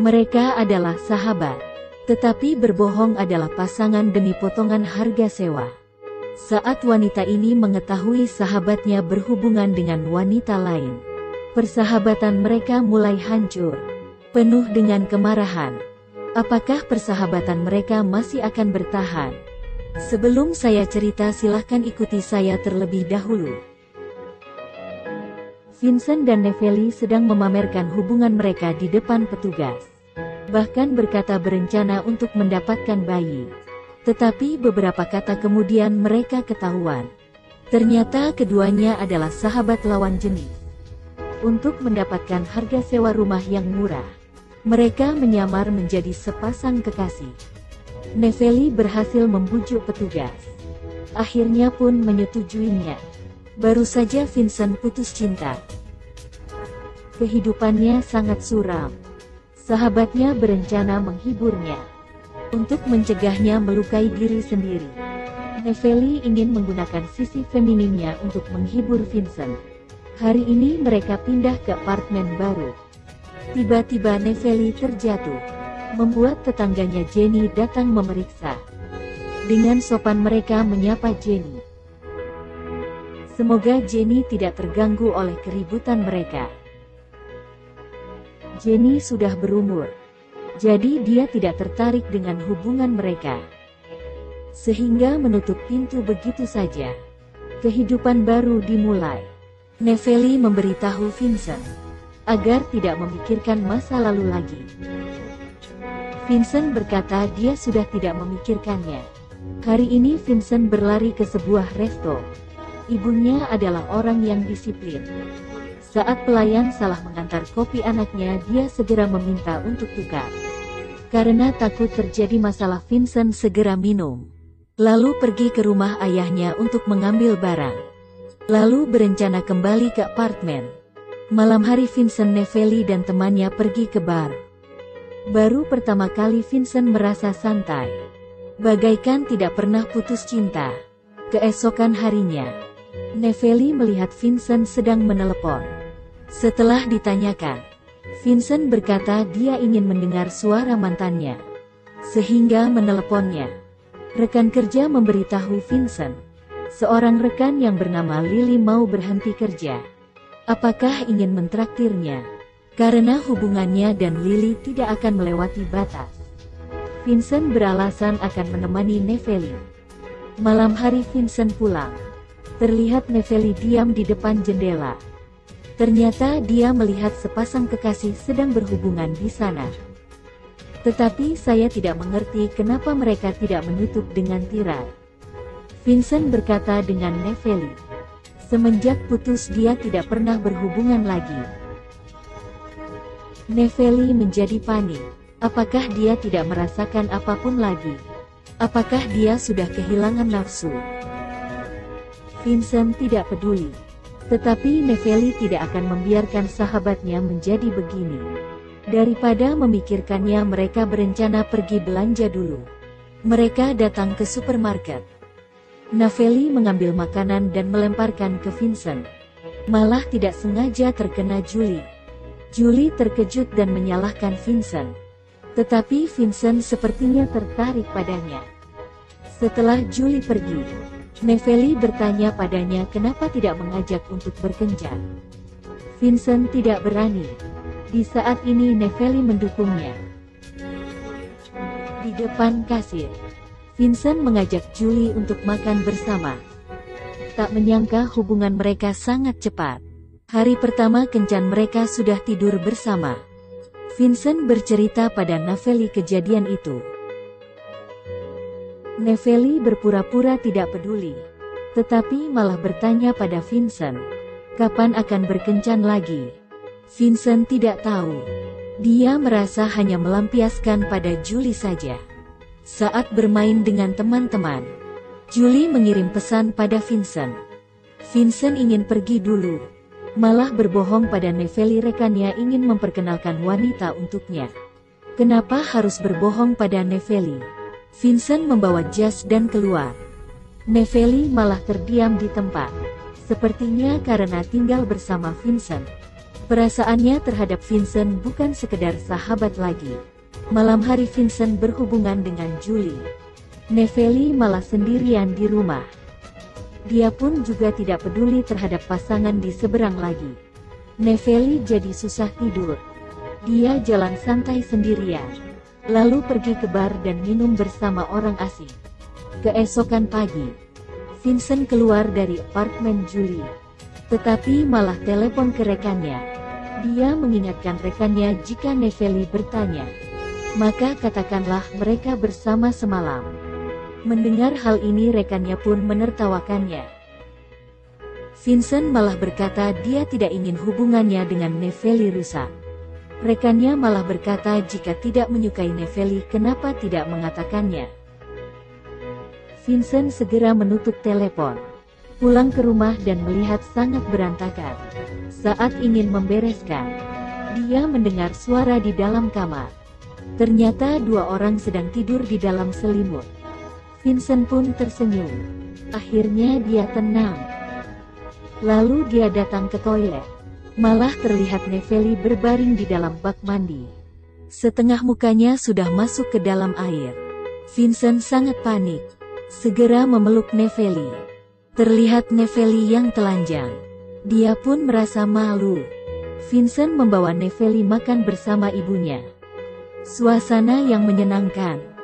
Mereka adalah sahabat, tetapi berbohong adalah pasangan demi potongan harga sewa. Saat wanita ini mengetahui sahabatnya berhubungan dengan wanita lain, persahabatan mereka mulai hancur, penuh dengan kemarahan. Apakah persahabatan mereka masih akan bertahan? Sebelum saya cerita, silahkan ikuti saya terlebih dahulu. Vincent dan Nepheli sedang memamerkan hubungan mereka di depan petugas. Bahkan berkata berencana untuk mendapatkan bayi. Tetapi beberapa kata kemudian mereka ketahuan. Ternyata keduanya adalah sahabat lawan jenis. Untuk mendapatkan harga sewa rumah yang murah, mereka menyamar menjadi sepasang kekasih. Nepheli berhasil membujuk petugas. Akhirnya pun menyetujuinya. Baru saja Vincent putus cinta. Kehidupannya sangat suram. Sahabatnya berencana menghiburnya. Untuk mencegahnya melukai diri sendiri, Nepheli ingin menggunakan sisi femininnya untuk menghibur Vincent. Hari ini mereka pindah ke apartemen baru. Tiba-tiba Nepheli terjatuh, membuat tetangganya Jenny datang memeriksa. Dengan sopan mereka menyapa Jenny. Semoga Jenny tidak terganggu oleh keributan mereka. Jenny sudah berumur, jadi dia tidak tertarik dengan hubungan mereka. Sehingga menutup pintu begitu saja. Kehidupan baru dimulai. Nepheli memberitahu Vincent agar tidak memikirkan masa lalu lagi. Vincent berkata dia sudah tidak memikirkannya. Hari ini Vincent berlari ke sebuah resto. Ibunya adalah orang yang disiplin. Saat pelayan salah mengantar kopi anaknya, dia segera meminta untuk tukar. Karena takut terjadi masalah, Vincent segera minum. Lalu pergi ke rumah ayahnya untuk mengambil barang. Lalu berencana kembali ke apartemen. Malam hari Vincent, Nepheli dan temannya pergi ke bar. Baru pertama kali Vincent merasa santai. Bagaikan tidak pernah putus cinta. Keesokan harinya, Nepheli melihat Vincent sedang menelepon. Setelah ditanyakan, Vincent berkata dia ingin mendengar suara mantannya, sehingga meneleponnya. Rekan kerja memberitahu Vincent, seorang rekan yang bernama Lily mau berhenti kerja. Apakah ingin mentraktirnya? Karena hubungannya dan Lily tidak akan melewati batas. Vincent beralasan akan menemani Nepheli. Malam hari Vincent pulang. Terlihat Nepheli diam di depan jendela. Ternyata dia melihat sepasang kekasih sedang berhubungan di sana. Tetapi saya tidak mengerti kenapa mereka tidak menutup dengan tirai. Vincent berkata dengan Nepheli. Semenjak putus dia tidak pernah berhubungan lagi. Nepheli menjadi panik. Apakah dia tidak merasakan apapun lagi? Apakah dia sudah kehilangan nafsu? Vincent tidak peduli. Tetapi Nepheli tidak akan membiarkan sahabatnya menjadi begini. Daripada memikirkannya, mereka berencana pergi belanja dulu. Mereka datang ke supermarket. Nepheli mengambil makanan dan melemparkan ke Vincent. Malah tidak sengaja terkena Julie. Julie terkejut dan menyalahkan Vincent. Tetapi Vincent sepertinya tertarik padanya. Setelah Julie pergi, Nepheli bertanya padanya kenapa tidak mengajak untuk berkencan. Vincent tidak berani. Di saat ini Nepheli mendukungnya. Di depan kasir, Vincent mengajak Julie untuk makan bersama. Tak menyangka hubungan mereka sangat cepat. Hari pertama kencan mereka sudah tidur bersama. Vincent bercerita pada Nepheli kejadian itu. Nepheli berpura-pura tidak peduli, tetapi malah bertanya pada Vincent, kapan akan berkencan lagi. Vincent tidak tahu. Dia merasa hanya melampiaskan pada Julie saja. Saat bermain dengan teman-teman, Julie mengirim pesan pada Vincent. Vincent ingin pergi dulu. Malah berbohong pada Nepheli rekannya ingin memperkenalkan wanita untuknya. Kenapa harus berbohong pada Nepheli? Vincent membawa jas dan keluar. Nepheli malah terdiam di tempat. Sepertinya karena tinggal bersama Vincent. Perasaannya terhadap Vincent bukan sekedar sahabat lagi. Malam hari Vincent berhubungan dengan Julie. Nepheli malah sendirian di rumah. Dia pun juga tidak peduli terhadap pasangan di seberang lagi. Nepheli jadi susah tidur. Dia jalan santai sendirian, lalu pergi ke bar dan minum bersama orang asing. Keesokan pagi, Vincent keluar dari apartemen Julie, tetapi malah telepon ke rekannya. Dia mengingatkan rekannya jika Nepheli bertanya, maka katakanlah mereka bersama semalam. Mendengar hal ini rekannya pun menertawakannya. Vincent malah berkata dia tidak ingin hubungannya dengan Nepheli rusak. Rekannya malah berkata jika tidak menyukai Nepheli kenapa tidak mengatakannya. Vincent segera menutup telepon, pulang ke rumah dan melihat sangat berantakan. Saat ingin membereskan, dia mendengar suara di dalam kamar. Ternyata dua orang sedang tidur di dalam selimut. Vincent pun tersenyum. Akhirnya dia tenang. Lalu dia datang ke toilet. Malah terlihat Nepheli berbaring di dalam bak mandi. Setengah mukanya sudah masuk ke dalam air. Vincent sangat panik. Segera memeluk Nepheli. Terlihat Nepheli yang telanjang. Dia pun merasa malu. Vincent membawa Nepheli makan bersama ibunya. Suasana yang menyenangkan.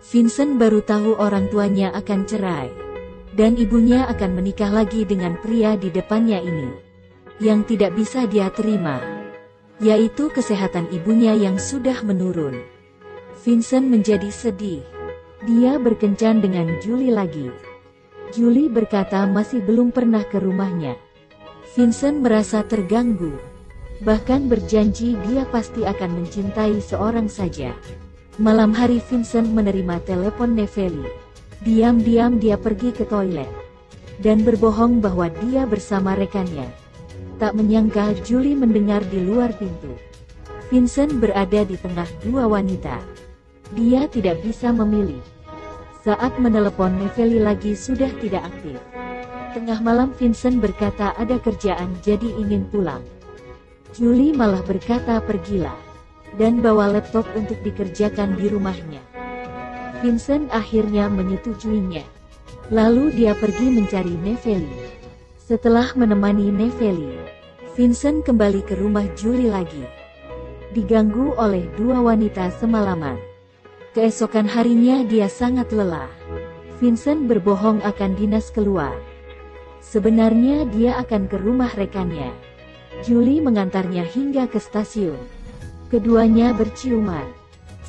Vincent baru tahu orang tuanya akan cerai, dan ibunya akan menikah lagi dengan pria di depannya ini. Yang tidak bisa dia terima, yaitu kesehatan ibunya yang sudah menurun. Vincent menjadi sedih. Dia berkencan dengan Julie lagi. Julie berkata masih belum pernah ke rumahnya. Vincent merasa terganggu, bahkan berjanji dia pasti akan mencintai seorang saja. Malam hari Vincent menerima telepon Nepheli. Diam-diam dia pergi ke toilet dan berbohong bahwa dia bersama rekannya. Tak menyangka Julie mendengar di luar pintu. Vincent berada di tengah dua wanita. Dia tidak bisa memilih. Saat menelepon Nepheli lagi sudah tidak aktif. Tengah malam Vincent berkata ada kerjaan jadi ingin pulang. Julie malah berkata pergilah dan bawa laptop untuk dikerjakan di rumahnya. Vincent akhirnya menyetujuinya. Lalu dia pergi mencari Nepheli. Setelah menemani Nepheli, Vincent kembali ke rumah Julie lagi. Diganggu oleh dua wanita semalaman. Keesokan harinya dia sangat lelah. Vincent berbohong akan dinas keluar. Sebenarnya dia akan ke rumah rekannya. Julie mengantarnya hingga ke stasiun. Keduanya berciuman.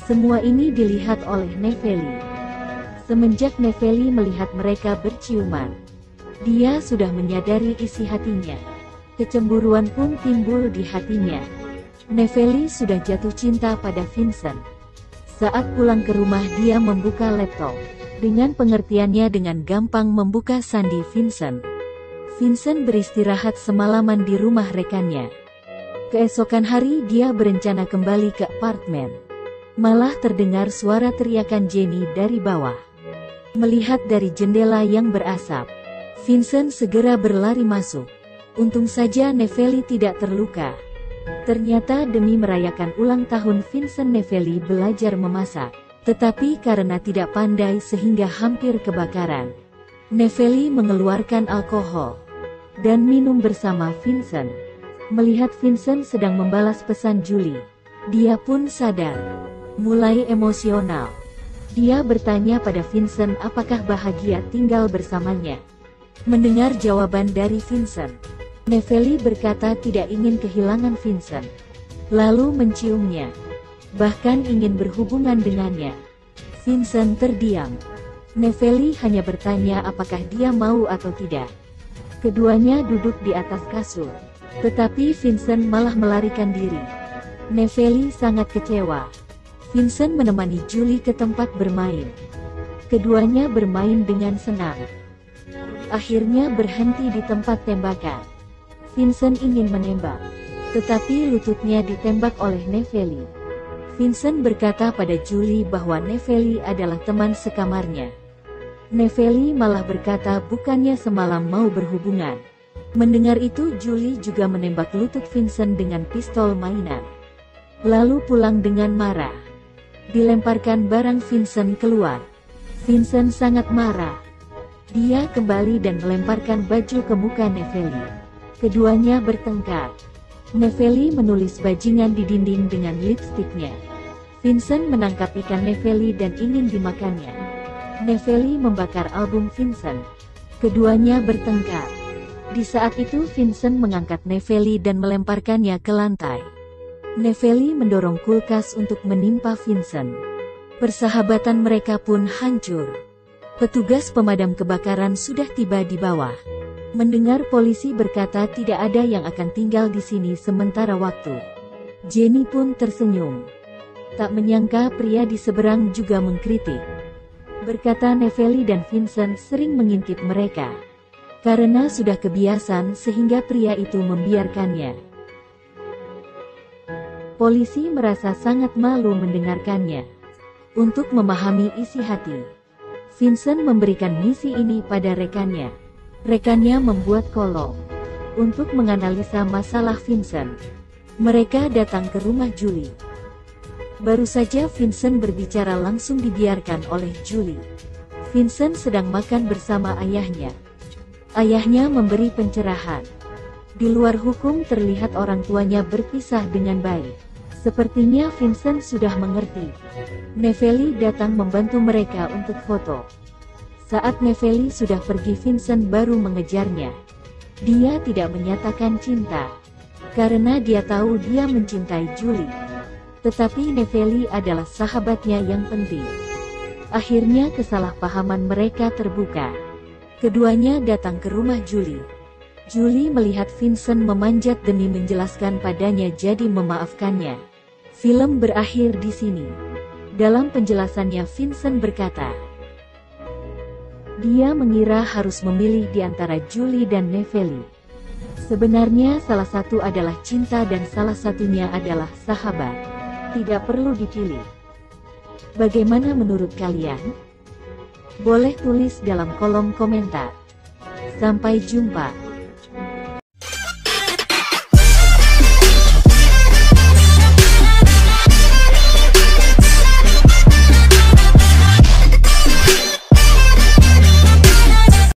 Semua ini dilihat oleh Nepheli. Semenjak Nepheli melihat mereka berciuman, dia sudah menyadari isi hatinya. Kecemburuan pun timbul di hatinya. Nepheli sudah jatuh cinta pada Vincent. Saat pulang ke rumah dia membuka laptop. Dengan pengertiannya dengan gampang membuka sandi Vincent. Vincent beristirahat semalaman di rumah rekannya. Keesokan hari dia berencana kembali ke apartemen. Malah terdengar suara teriakan Jenny dari bawah. Melihat dari jendela yang berasap, Vincent segera berlari masuk. Untung saja Nepheli tidak terluka. Ternyata demi merayakan ulang tahun Vincent, Nepheli belajar memasak. Tetapi karena tidak pandai sehingga hampir kebakaran. Nepheli mengeluarkan alkohol dan minum bersama Vincent. Melihat Vincent sedang membalas pesan Julie, dia pun sadar, mulai emosional. Dia bertanya pada Vincent apakah bahagia tinggal bersamanya. Mendengar jawaban dari Vincent, Nepheli berkata tidak ingin kehilangan Vincent, lalu menciumnya, bahkan ingin berhubungan dengannya. Vincent terdiam. Nepheli hanya bertanya apakah dia mau atau tidak. Keduanya duduk di atas kasur. Tetapi Vincent malah melarikan diri. Nepheli sangat kecewa. Vincent menemani Julie ke tempat bermain. Keduanya bermain dengan senang. akhirnya berhenti di tempat tembakan. Vincent ingin menembak, tetapi lututnya ditembak oleh Nepheli. Vincent berkata pada Julie bahwa Nepheli adalah teman sekamarnya. Nepheli malah berkata bukannya semalam mau berhubungan. Mendengar itu Julie juga menembak lutut Vincent dengan pistol mainan. Lalu pulang dengan marah. Dilemparkan barang Vincent keluar. Vincent sangat marah. Dia kembali dan melemparkan baju ke muka Nepheli. Keduanya bertengkar. Nepheli menulis bajingan di dinding dengan lipstiknya. Vincent menangkap ikan Nepheli dan ingin dimakannya. Nepheli membakar album Vincent. Keduanya bertengkar. Di saat itu Vincent mengangkat Nepheli dan melemparkannya ke lantai. Nepheli mendorong kulkas untuk menimpa Vincent. Persahabatan mereka pun hancur. Petugas pemadam kebakaran sudah tiba di bawah. Mendengar polisi berkata tidak ada yang akan tinggal di sini sementara waktu. Jenny pun tersenyum. Tak menyangka pria di seberang juga mengkritik. Berkata Nepheli dan Vincent sering mengintip mereka. Karena sudah kebiasaan sehingga pria itu membiarkannya. Polisi merasa sangat malu mendengarkannya. Untuk memahami isi hati, Vincent memberikan misi ini pada rekannya. Rekannya membuat kolom untuk menganalisa masalah Vincent. Mereka datang ke rumah Julie. Baru saja Vincent berbicara langsung dibiarkan oleh Julie. Vincent sedang makan bersama ayahnya. Ayahnya memberi pencerahan. Di luar hukum terlihat orang tuanya berpisah dengan baik. Sepertinya Vincent sudah mengerti. Nepheli datang membantu mereka untuk foto. Saat Nepheli sudah pergi Vincent baru mengejarnya. Dia tidak menyatakan cinta. Karena dia tahu dia mencintai Julie. Tetapi Nepheli adalah sahabatnya yang penting. Akhirnya kesalahpahaman mereka terbuka. Keduanya datang ke rumah Julie. Julie melihat Vincent memanjat demi menjelaskan padanya jadi memaafkannya. Film berakhir di sini. Dalam penjelasannya Vincent berkata, dia mengira harus memilih di antara Julie dan Nepheli. Sebenarnya salah satu adalah cinta dan salah satunya adalah sahabat. Tidak perlu dipilih. Bagaimana menurut kalian? Boleh tulis dalam kolom komentar. Sampai jumpa.